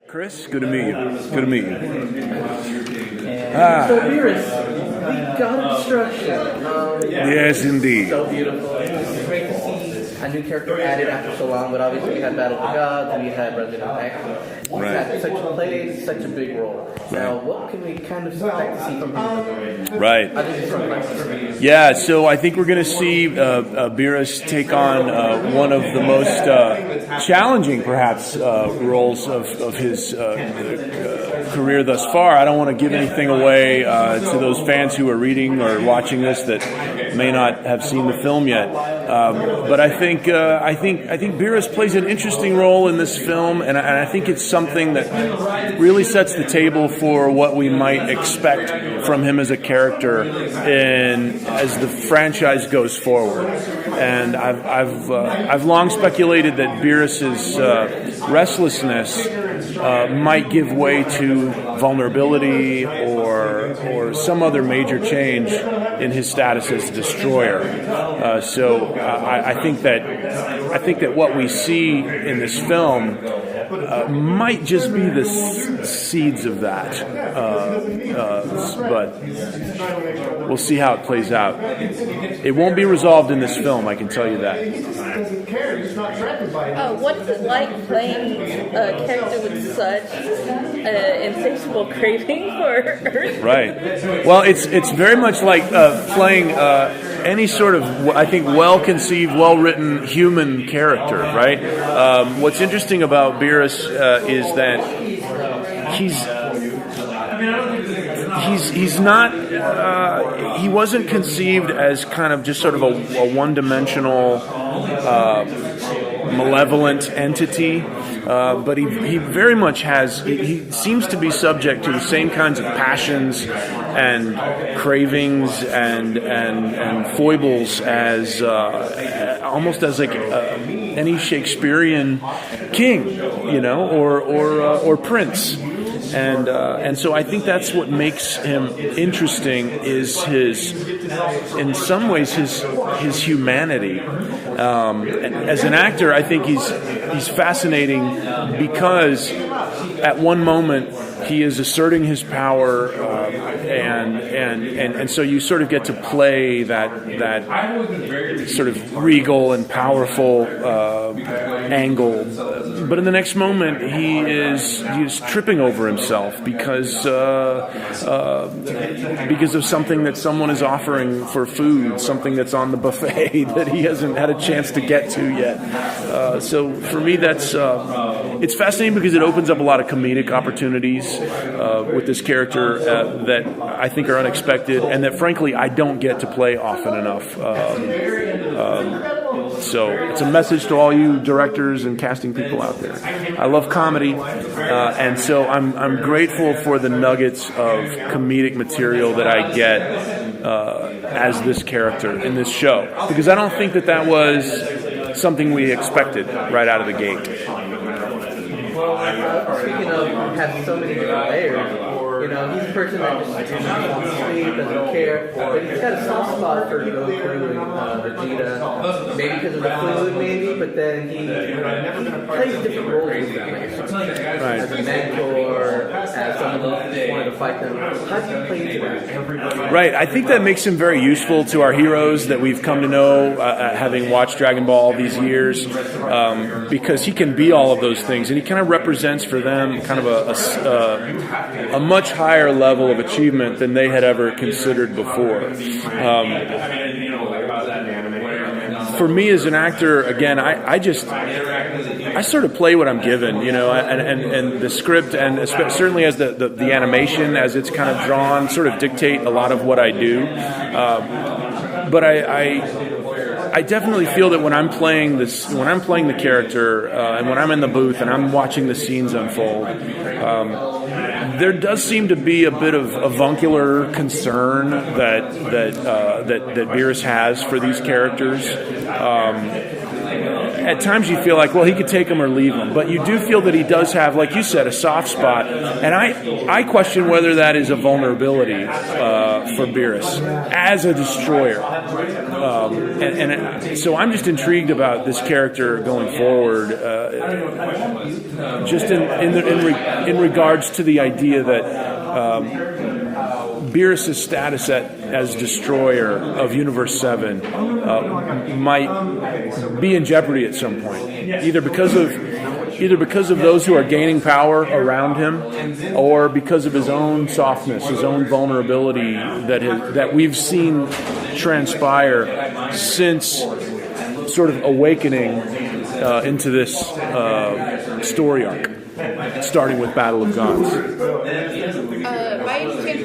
Chris, good to meet you. Good to meet you. So Beerus, we got instruction. Yes, indeed. So beautiful. It's great to see a new character added after so long, but obviously we had Battle of the Gods, we had Resident Evil. Right. Had such a big role. Now, what can we kind of expect to see from him? Right. I think it's from Yeah, so I think we're going to see Beerus take on one of the most challenging, perhaps, roles of his career thus far. I don't want to give anything away to those fans who are reading or watching this that may not have seen the film yet. But I think Beerus plays an interesting role in this film, and I think it's something that really sets the table for what we might expect from him as a character as the franchise goes forward. And I've long speculated that Beerus's restlessness might give way to vulnerability or some other major change in his status as destroyer. So I think that what we see in this film might just be the seeds of that, but we'll see how it plays out. It won't be resolved in this film, I can tell you that. What is it like playing a character with such insatiable craving for Earth? Right. Well, it's very much like playing any sort of, I think, well-conceived, well-written human character, right? What's interesting about Beerus is that he's not he wasn't conceived as kind of just sort of a one-dimensional malevolent entity, but he very much he seems to be subject to the same kinds of passions and cravings and foibles as almost as like any Shakespearean king, or prince. And so I think that's what makes him interesting is in some ways his humanity. As an actor, I think he's fascinating because at one moment he is asserting his power, and so you sort of get to play that sort of regal and powerful angle. But in the next moment, he is tripping over himself because of something that someone is offering for food, something that's on the buffet that he hasn't had a chance to get to yet. So for me, that's it's fascinating because it opens up a lot of comedic opportunities with this character that I think are unexpected and that, frankly, I don't get to play often enough. So it's a message to all you directors and casting people out there. I love comedy, and so I'm grateful for the nuggets of comedic material that I get as this character in this show, because I don't think that was something we expected right out of the gate. Speaking of having so many different layers, he's a person that just wants to sleep, doesn't care, but he's got a soft spot for Goku and Vegeta, maybe because of the food, maybe, but then he plays different roles in them. Right. As a mentor, as someone who just wanted to fight them. How do you play into that? Right, I think that makes him very useful to our heroes that we've come to know, having watched Dragon Ball all these years, because he can be all of those things, and he kind of represents for them kind of a much higher level of achievement than they had ever considered before. For me as an actor, again, I sort of play what I'm given, and the script and certainly as the animation as it's kind of drawn sort of dictate a lot of what I do. But I definitely feel that when I'm playing the character, and when I'm in the booth and I'm watching the scenes unfold, there does seem to be a bit of avuncular concern that Beerus has for these characters, at times you feel like, well, he could take him or leave him, but you do feel that he does have, like you said, a soft spot, and I question whether that is a vulnerability for Beerus as a destroyer, so I'm just intrigued about this character going forward, just in regards to the idea that Beerus' status as destroyer of Universe 7 might be in jeopardy at some point, either because of those who are gaining power around him, or because of his own softness, his own vulnerability that we've seen transpire since sort of awakening into this story arc, starting with Battle of Gods. By any chance,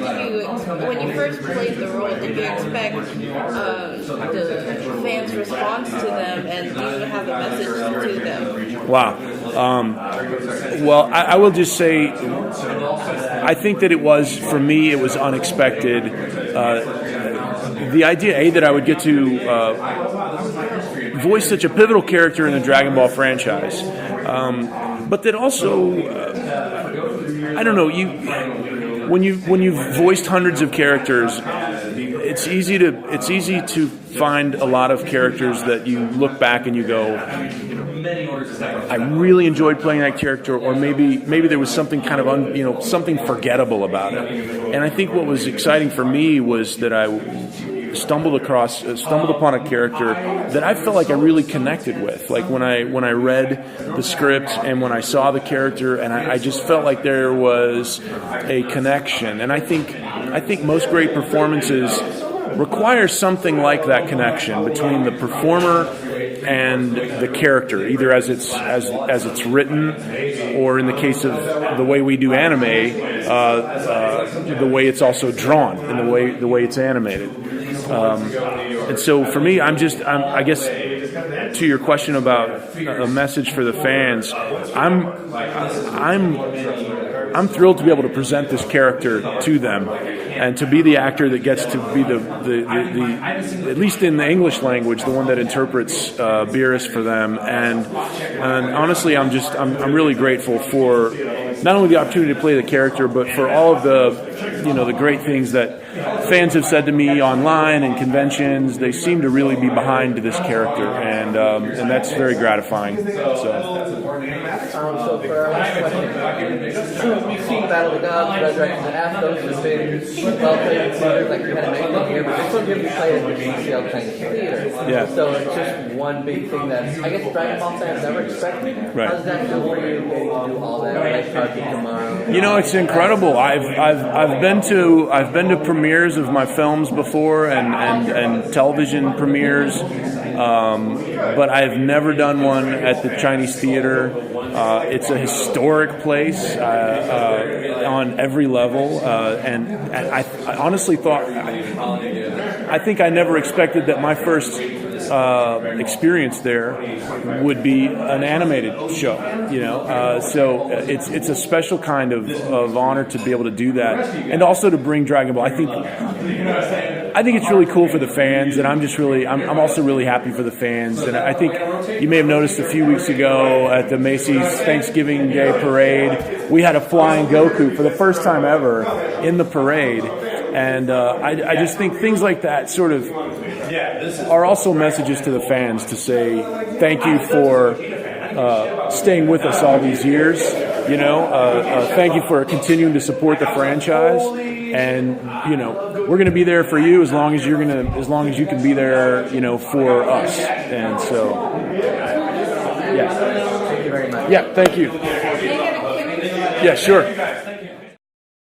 when you first played the role, did you expect the fans' response to them, and do you have a message to them? Wow. Well, I will just say, I think that for me, it was unexpected. The idea, that I would get to voice such a pivotal character in the Dragon Ball franchise, but that also, I don't know, when you've voiced hundreds of characters, it's easy to find a lot of characters that you look back and you go, I really enjoyed playing that character, or maybe there was something kind of something forgettable about it. And I think what was exciting for me was that I stumbled upon a character that I felt like I really connected with. Like when I read the script and when I saw the character, and I just felt like there was a connection. And I think most great performances require something like that connection between the performer and the character, either as it's written, or in the case of the way we do anime, the way it's also drawn and the way it's animated. And so for me, I guess to your question about a message for the fans, I'm thrilled to be able to present this character to them, and to be the actor that gets to be the at least in the English language, the one that interprets Beerus for them. And honestly, I'm really grateful for not only the opportunity to play the character, but for all of the great things that fans have said to me online and conventions. They seem to really be behind this character, and that's very gratifying. So for our last question, we've seen Battle of the Gods, Resurrection of Athos has been well played in theaters, like you had mentioned here, but this one didn't play at the GCL Chinese Theater. Yeah. So it's just one big thing that I guess Dragon Ball fans never expected. Right. How does that feel for you, getting to do all that, like Target tomorrow? It's incredible. I've been to premieres of my films before, and television premieres, but I've never done one at the Chinese Theater. It's a historic place on every level, and I honestly thought, I think I never expected that my first experience there would be an animated show, so it's a special kind of honor to be able to do that, and also to bring Dragon Ball. I think it's really cool for the fans, and I'm also really happy for the fans. And I think you may have noticed a few weeks ago at the Macy's Thanksgiving Day Parade, we had a flying Goku for the first time ever in the parade. And I just think things like that sort of are also messages to the fans to say thank you for staying with us all these years. Thank you for continuing to support the franchise, and we're going to be there for you as long as you can be there, for us. And so, yeah. Thank you very much. Yeah, thank you. Yeah, sure.